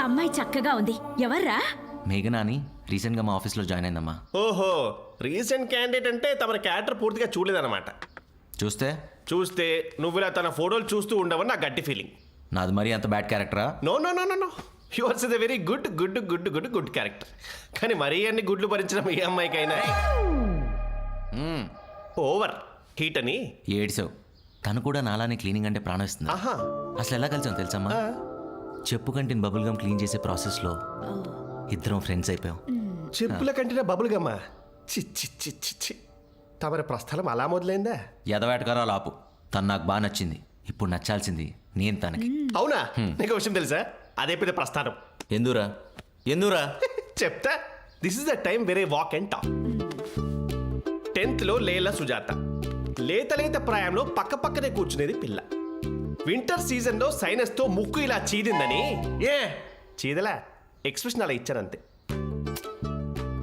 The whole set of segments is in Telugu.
అమ్మాయి చక్కగా ఉంది. ఎవర్రా? మేఘనా అని రీసెంట్గా మా ఆఫీస్లో జాయిన్ అయిందమ్మా. ఓహో, రీసెంట్ క్యాండిడేట్ అంటే తమ క్యారెక్టర్ పూర్తిగా చూడలేదన్నమాట. చూస్తే నువ్వు ఇలా తన ఫోటోలు చూస్తూ ఉండవని నా గట్టి ఫీలింగ్. నాది మరీ అంత బ్యాడ్ క్యారెక్టరా? No no no no no, yours is a very good good good good good character. కానీ మరీ అన్ని గుడ్లు భరించడం ఏ అమ్మాయికైనా ఓవర్ హీట్ అని ఏడ్సావు. తను కూడా నాలానే క్లీనింగ్ అంటే ప్రాణం ఇస్తుంది. ఆహా, అసలు ఎలా కలిసాం తెలుసమ్మా? చెప్పు కంటిని బబుల్ గమ్ క్లీన్ చేసే ప్రాసెస్లో ఇద్దరం ఫ్రెండ్స్ అయిపోయాం. చెప్పుల కంటిన బబుల్ గమ్మా? చి చి చి చి చి, తమరి ప్రస్థలం అలా మొదలైందా? ఎదవేటకారాలు ఆపు. తను నాకు బాగా నచ్చింది. ఇప్పుడు నచ్చాల్సింది నేను తనకి. అవునా? నీకు విషయం తెలుసా? అదే పెద్ద ప్రస్థానం. ఎందురా చెప్తా. This is the time very walk and talk. 10th లో లేలా సుజాత లేత ప్రాయంలో పక్క పక్కనే కూర్చునేది పిల్ల. వింటర్ సీజన్ లో సైనస్ తో ముక్కు ఇలా చీదిందని చీదలా ఎక్స్ప్రెషన్ అలా ఇచ్చారంతే.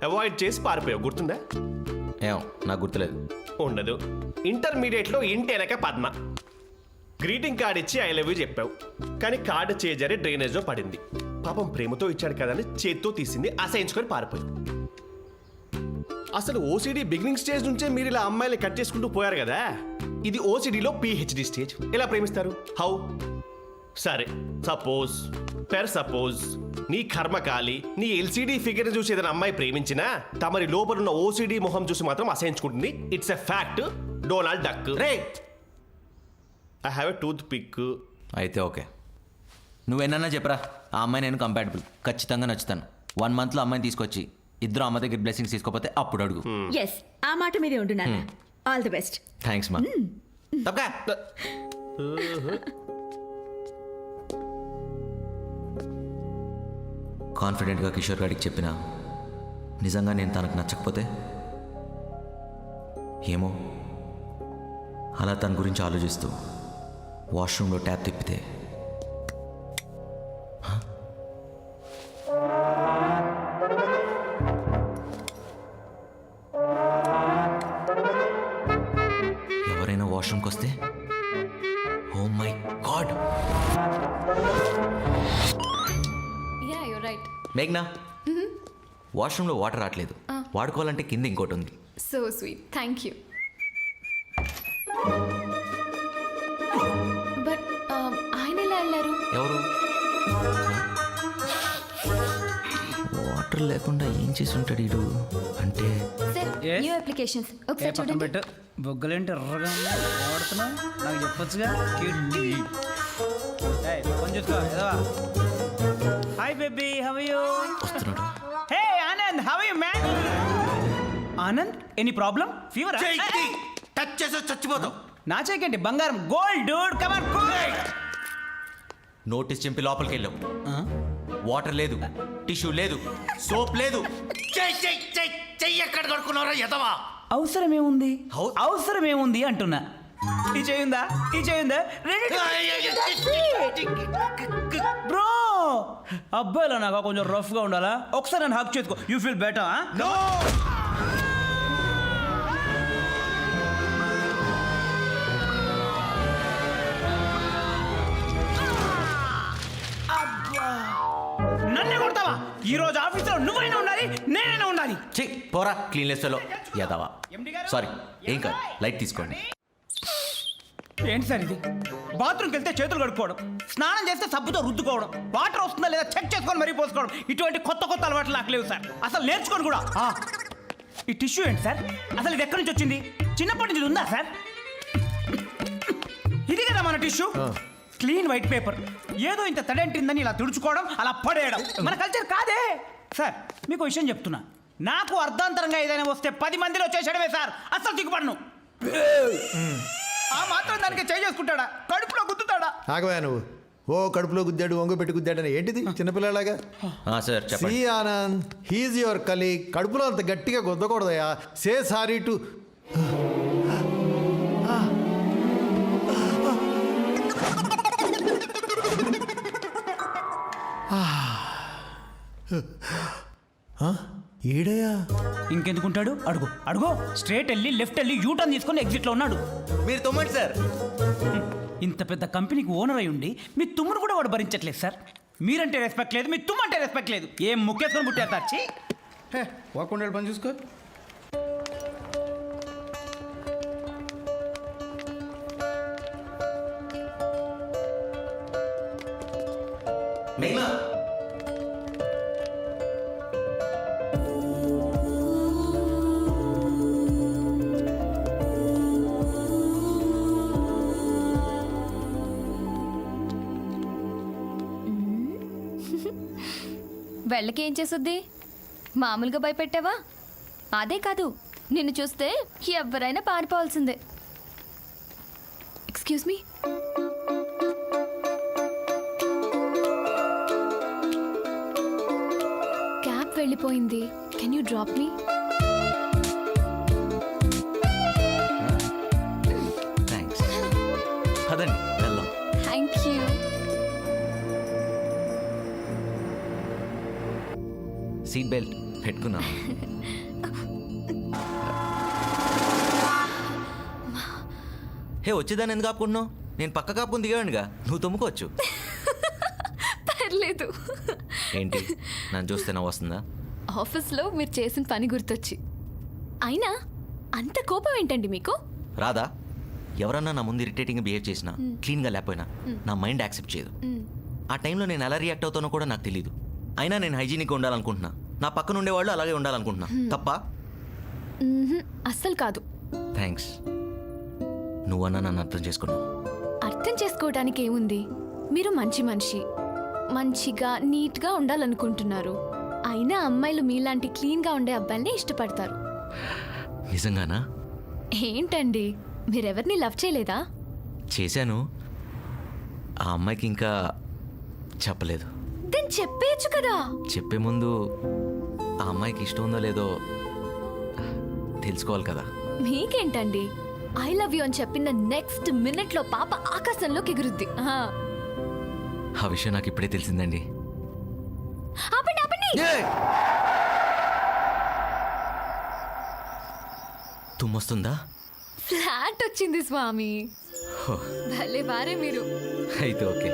అవాయిడ్ చేసి పారిపోయావు, గుర్తుందా? ఏం నాకు గుర్తులేదు. ఉండదు. ఇంటర్మీడియట్ లో ఇంటి వెనక పద్మ గ్రీటింగ్ కార్డ్ ఇచ్చి ఐ లవ్ యూ చెప్పావు. కానీ కార్డు చేజారి డ్రైనేజ్ లో పడింది. పాపం ప్రేమతో ఇచ్చాడు కదని చేత్తో తీసింది, అసహించుకొని పారిపోయింది. అసలు ఓసిడి బిగినింగ్ స్టేజ్ నుంచే మీరు ఇలా అమ్మాయిని కట్ చేసుకుంటూ పోయారు కదా. ఇది ఓసిడిలో పిహెచ్డి స్టేజ్. ఎలా ప్రేమిస్తారు? హౌ? సరే, సపోజ్ నీ కర్మకాలి నీ ఎల్సిడి ఫిగర్ చూసి ఏదైనా అమ్మాయి ప్రేమించినా తమరి లోపలున్న ఓసిడి మొహం చూసి మాత్రం అసహించుకుంటుంది. It's a fact. Donald Duck. రే, I have a toothpick. అయితే ఓకే, నువ్వేనన్నా చెప్పరా. ఆ అమ్మాయి నేను కంపాటబుల్, ఖచ్చితంగా నచ్చుతాను. 1 monthలో అమ్మాయిని తీసుకొచ్చి ఇద్దరు అమ్మ దగ్గర బ్లెస్సింగ్స్ తీసుకోపోతే అప్పుడు అడుగు. ఎస్, ఆ మాట మీదే ఉంటున్నాను. All the best. థ్యాంక్స్ మా. తప్పకా కాన్ఫిడెంట్గా కిషోర్ గారికి చెప్పిన నిజంగా నేను తనకు నచ్చకపోతే ఏమో, అలా తన గురించి ఆలోచిస్తూ వాష్రూమ్లో ట్యాప్ తిప్పితే ఎవరైనా వాష్రూమ్కి వస్తే ఓ మై గాడ్. మేఘ్నా, వాష్రూమ్లో వాటర్ రావట్లేదు. వాడుకోవాలంటే కింద ఇంకోటి ఉంది. So sweet, thank you. But ఆయన ఎలా వెళ్ళారు? ఎవరు? వాటర్ లేకుండా ఏం చేసి ఉంటాడు వీడు? అంటే సార్, న్యూ అప్లికేషన్స్ ఒకసారి చూడండి. బొగ్గలేంటి ఎర్రగా వాడుతున్నా నాకు చెప్పొచ్చుగా. Hi baby, how are you? వస్తున్నాడు. Hey Anand, how are you man? Anand, any problem? Fever? Touch చేసి చచ్చిపోతావు. నా చేకేంటి బంగారం, gold dude, come on cool. Notice చింపి లోపలికి వెళ్ళావు. వాటర్ లేదు, టిష్యూ లేదు, సోప్ లేదు. చెయ్యి ఎక్కడ కడుక్కున్నారా ఎదవా? అవసరం ఏముంది అంటున్నా. ఈ చేయిందా బ్రో? అబ్బాయిలా నాకు కొంచెం రఫ్ గా ఉండాలా? ఒకసారి నన్ను హక్ చేసుకో, యూ ఫీల్ బెటర్. నన్నే కొడతావా? ఈ రోజు ఆఫీసులో నువ్వైనా ఉండాలి, నేనైనా ఉండాలి. పోరా క్లీన్లెస్ ఫెలో ఎదవా. సారీ, ఏం కాదు, లైట్ తీసుకోండి. ఏంటి సార్ ఇది? బాత్రూమ్కి వెళ్తే చేతులు కడుక్కోవడం, స్నానం చేస్తే సబ్బుతో రుద్దుకోవడం, వాటర్ వస్తుందా లేదా చెక్ చేసుకొని మరీ పోసుకోవడం, ఇటువంటి కొత్త అలవాట్లు నాకు లేవు సార్. అసలు నేర్చుకోండి కూడా. ఈ టిష్యూ ఏంటి సార్? అసలు ఇది ఎక్కడి నుంచి వచ్చింది? చిన్నప్పటి నుంచి ఉందా సార్? ఇది కదా మన టిష్యూ, క్లీన్ వైట్ పేపర్. ఏదో ఇంత తడంటిందని ఇలా తుడుచుకోవడం, అలా పడేయడం మన కల్చర్ కాదే సార్. మీకు విషయం చెప్తున్నా, నాకు అర్ధాంతరంగా ఏదైనా వస్తే 10 మందిలో చేసేయడమే సార్. అసలు దిగుపడను. ఆ మాత్రం దానికి చేసుకుంటాడా? కడుపులో గుద్దుతాడా? ఆగవా నువ్వు. ఓ కడుపులో గుద్దాడు, ఒంగ పెట్టి గుద్దాడని ఏంటిది చిన్నపిల్లలాగా? సార్ చెప్పండి. Anand, he's your colleague. కడుపులో అంత గట్టిగా గుద్దకూడదయా. Say sorry to. ఈడయా ఇంకెందుకుంటాడు? అడుగు. స్ట్రేట్ వెళ్ళి లెఫ్ట్ వెళ్ళి యూటర్న్ తీసుకొని ఎగ్జిట్లో ఉన్నాడు. మీరు తొమ్మండి సార్. ఇంత పెద్ద కంపెనీకి ఓనర్ అయి ఉండి మీ తుమ్మును కూడా వాడు భరించట్లేదు సార్. మీరంటే రెస్పెక్ట్ లేదు, మీ తుమ్మంటే రెస్పెక్ట్ లేదు. ఏం ముక్కేసుకొని పుట్టారు తచ్చి. వాకుండా పని చూసుకో. మేఘనా వెళ్ళకి ఏం చేసుద్ది? మామూలుగా భయపెట్టావా? అదే కాదు, నిన్ను చూస్తే ఎవరైనా పారిపోవాల్సిందే. Excuse me. క్యాబ్ వెళ్ళిపోయింది, can you drop me? Thanks. పదండి వెళ్దాం. Thank you. సీట్ బెల్ట్ పెట్టుకున్నాం. హే, వచ్చేదాన్ని ఎందుకు ఆపుకుంటున్నావు? నేను పక్క కాపుకుని దిగానుగా, నువ్వు తుమ్ముకోవచ్చు. పర్లేదు. ఏంటి, నన్ను చూస్తే నవ్వు వస్తుందా? ఆఫీస్లో మీరు చేసిన పని గుర్తొచ్చి. అయినా అంత కోపం ఏంటండి మీకు? రాదా? ఎవరన్నా నా ముందు ఇరిటేటింగ్గా బిహేవ్ చేసినా, క్లీన్గా లేకపోయినా నా మైండ్ యాక్సెప్ట్ చేయదు. ఆ టైంలో నేను ఎలా రియాక్ట్ అవుతానో కూడా నాకు తెలియదు. అయినా నేను హైజీనిక్గా ఉండాలనుకుంటున్నా, నా పక్కన ఉండేవాళ్ళు అలాగే ఉండాలనుకుంటున్నా. తప్ప? అస్సలు కాదు. థ్యాంక్స్. నువ్వన్నా నన్ను అర్థం చేసుకున్నావు. అర్థం చేసుకోవడానికి ఏముంది? మీరు మంచి మనిషి, మంచిగా నీట్గా ఉండాలనుకుంటున్నారు. అయినా అమ్మాయిలు మీలాంటి క్లీన్గా ఉండే అబ్బాయిల్ని ఇష్టపడతారు. నిజంగానా? ఏంటండి, మీరెవరిని లవ్ చేయలేదా? చేశాను. ఆ అమ్మాయికి ఇంకా చెప్పలేదు. దెన్ చెప్పేయచ్చు కదా. చెప్పే ముందు ఆ అమ్మాయికి ఇష్టం ఉందో లేదో తెలుసుకోవాలి కదా. మీకేంటండి, ఐ లవ్ యూ అని చెప్పిన నెక్స్ట్ మినిట్లో పాప ఆకాశంలోకి ఎగురుద్ది. ఆ విషయం నాకు ఇప్పుడే తెలిసిందండి. ఆపండి ఆపండి. తుమ్మొస్తుందా? ఫ్లాట్ వచ్చింది స్వామి. భలే వారే మీరు. అయితే ఓకే.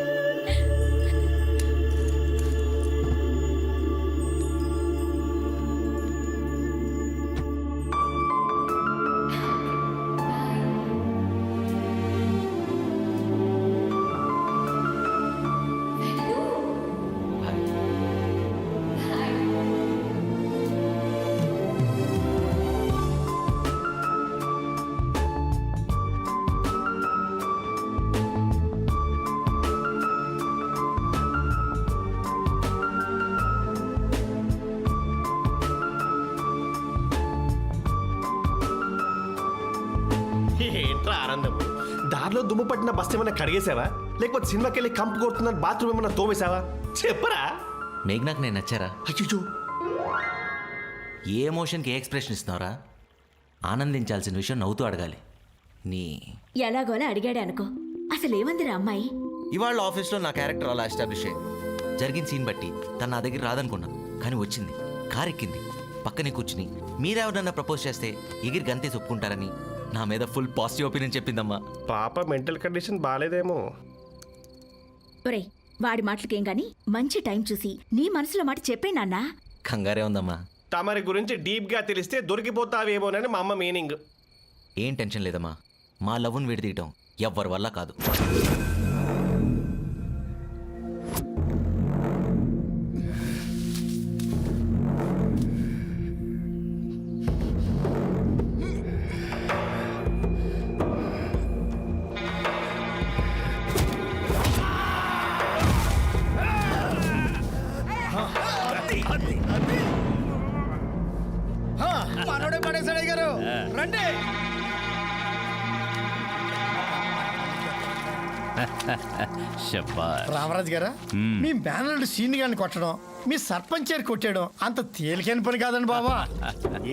ఏంట్రా ఆనందం? దారిలో దుమ్ము పట్టిన బస్ ఏమైనా కడిగేసావా, లేకపోతే సినిమాకి వెళ్ళి కంపు కొడుతున్న బాత్రూమ్ ఏమైనా తోమేశావా? చెప్పరా. మేఘ్నాకు నేను నచ్చారా? అయ్యో, ఏ ఎమోషన్కి ఏ ఎక్స్ప్రెషన్ ఇస్తున్నారా? ఆనందించాల్సిన విషయం నవ్వుతూ అడగాలి. నీ ఎలాగోలా అడిగాడే అనుకో. అసలు ఏమందిరా అమ్మాయి? ఇవాళ ఆఫీస్లో నా క్యారెక్టర్ అలా ఎస్టాబ్లిష్ అయ్యింది. జరిగిన సీన్ బట్టి తను నా దగ్గర రాదనుకున్నా, కానీ వచ్చింది. కార్ ఎక్కింది, పక్కనే కూర్చుని మీరెవరన్నా ప్రపోజ్ చేస్తే ఎగిరి గంతేసి ఒప్పుకుంటారని నా మీద ఫుల్ పాజిటివ్ ఒపీనియన్ చెప్పిందమ్మా. పాప మెంటల్ కండిషన్ బాగాలేదేమో. ఒరేయ్, వాడి మాటలకేం గాని మంచి టైం చూసి నీ మనసులో మాట చెప్పే నాన్నా. కంగారే ఉందమ్మా. తమరి గురించి డీప్గా తెలిస్తే దొరికిపోతావేమోనని మా అమ్మ మీనింగ్. ఏం టెన్షన్ లేదమ్మా. మా లవ్ను విడదీయటం ఎవ్వరి వల్ల కాదు. మనోడే పడేశాడు గారు. రండి. రామరాజు గారా, మీ బ్యానర్ సీన్ గారిని కొట్టడం, మీ సర్పంచ్ చేరి కొట్టడం అంత తేలికైన పని కాదండి బాబా.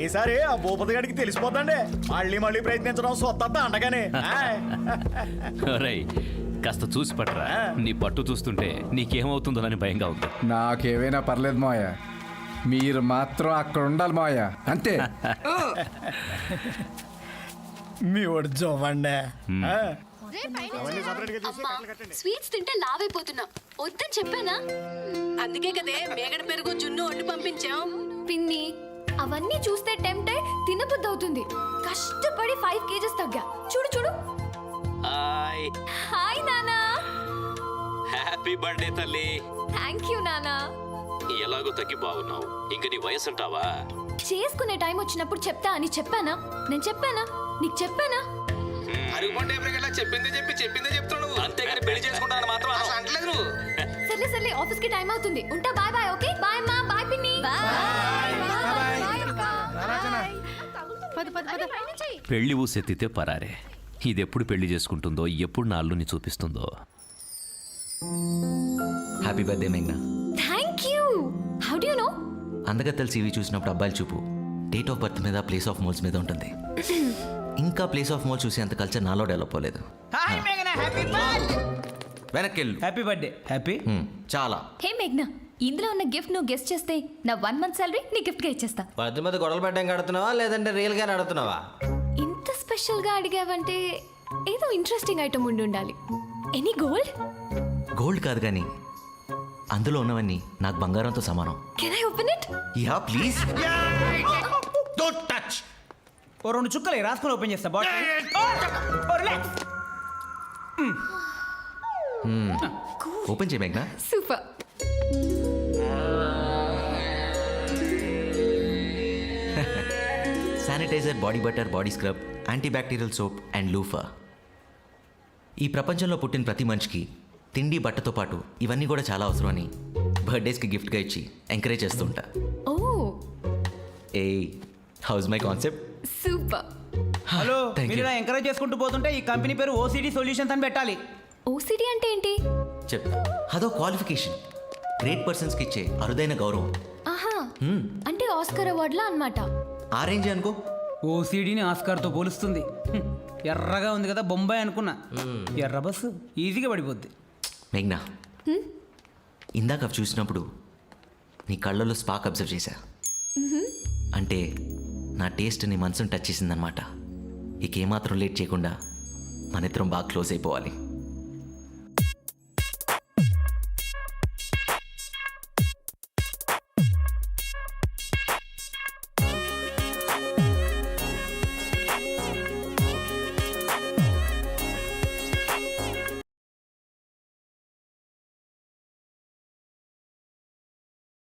ఈసారి ఆ భూపతి గారికి తెలిసిపోతండి. మళ్ళీ మళ్ళీ ప్రయత్నించడం సొత్త అండగానే. కాస్త చూసి పట్టరా. నీ పట్టు చూస్తుంటే నీకేమవుతుందోనని భయంగా ఉంది. నాకేమైనా పర్లేదు మాయ, మీరు మాత్రం అక్కడ ఉండాలి మాయ, అంతే. మీ వాడు జోవండి. స్వీట్స్ తింటే లావైపోతున్నా వద్దని చెప్పానా? అందుకే కదే మేగడ పెరుగు జున్ను వండి పంపించాం. పిన్ని అవన్నీ చూస్తే టెంప్ట్ అయి తినబుద్ధి అవుతుంది. కష్టపడి 5 kgs తగ్గా. చూడు చూడు. హాయ్ నానా. హ్యాపీ బర్త్డే తల్లి. థ్యాంక్ యూ నానా. ఎలాగో తగ్గి బాగున్నావు. ఇంక నీ వయసు అంటావా? చేసుకునే టైం వచ్చినప్పుడు చెప్తా అని చెప్పానా? నేను చెప్పానా? నీకు చెప్పానా? చెప్పిందే చెప్తాడు. అంతేగాని పెళ్లి చేసుకుంటాను మాత్రం అంటలేదు నువ్వు. సర్లే సర్లే ఆఫీస్ కి టైం అవుతుంది. ఉంటా. Bye bye. ఓకే బాయ్ అమ్మా. బాయ్ పిన్ని. పెళ్లి ఊసెత్తితే పరారే. ఇది ఎప్పుడు పెళ్లి చేసుకుంటుందో, ఎప్పుడు నా అల్లుని చూపిస్తుందో. హ్యాపీ బర్త్డే మేఘ్నా. Thank you. How do you know? అందగత్తెలు CV చూసినప్పుడు అబ్బాయిల చూపు డేట్ ఆఫ్ బర్త్ మీద, ప్లేస్ ఆఫ్ మోల్స్ మీద ఉంటుంది. ఇంకా ప్లేస్ ఆఫ్ మోల్స్ చూసి అంత కల్చర్ నాలో డెవలప్ అవ్వలేదు. హాయ్ మేఘనా. Happy birthday. వెనక్కి వెళ్ళు. Happy birthday. హ్యాపీ. చాలా. హే మేఘ్నా, ఇందులో ఉన్న గిఫ్ట్ నువ్వు గెస్ట్ చేస్తే నా 1 month సాలరీ నీ గిఫ్ట్ గా ఇచ్చేస్తా. పద్దు మీద గొడవలు పెట్టడం కడుతున్నావా లేదంటే రియల్ గా నడుతున్నావా? ఇంత స్పెషల్ గా అడిగావంటే ఏదో ఇంట్రెస్టింగ్ ఐటమ్ ఉండి ఉండాలి. Any gold? గోల్డ్ కాదు కానీ అందులో ఉన్నవన్నీ నాకు బంగారంతో సమానం. Can I open it? Yeah please. Don't touch. ఓ 2 చుక్కలు రాసుకొని ఓపెన్ చేస్తా. బాటిల్. రిలాక్స్. ఓపెన్ చేయి మేఘ్నా. Super. Sanitiser, body butter, body scrub, antibacterial soap and loofah. ఈ ప్రపంచంలో పుట్టిన ప్రతి మనిషికి తిండి, బట్టతో పాటు ఇవన్నీ కూడా చాలా అవసరం అని బర్త్డేస్కి గిఫ్ట్గా ఇచ్చి ఎంకరేజ్ చేస్తూ ఉంటా. ఓ ఏ how's my concept. Super. Hello, Thank మీరు you. ఇలా ఎంకరేజ్ చేసుకుంటూ పోతుంటే ఈ కంపెనీ పేరు OCD సొల్యూషన్స్ అని పెట్టాలి. ఓసిడి అంటే ఏంటి? చెప్తా. అదో క్వాలిఫికేషన్, గ్రేట్ పర్సన్స్కి ఇచ్చే అరుదైన గౌరవం. ఆహా, అంటే ఆస్కర్ అవార్డులా అన్నమాట. ఆ రేంజ్ అనుకో. ఓసిడిని ఆస్కార్తో పోలుస్తుంది. ఎర్రగా ఉంది కదా బొంబాయి అనుకున్నా. ఎర్ర బస్సు ఈజీగా పడిపోద్ది. మేఘ్నా, ఇందాక అవి చూసినప్పుడు నీ కళ్ళలో స్పార్క్ అబ్జర్వ్ చేశా. అంటే నా టేస్ట్ నీ మనసుని టచ్ చేసిందనమాట. ఇక ఏమాత్రం లేట్ చేయకుండా మన ఇద్దరం బాగా క్లోజ్ అయిపోవాలి.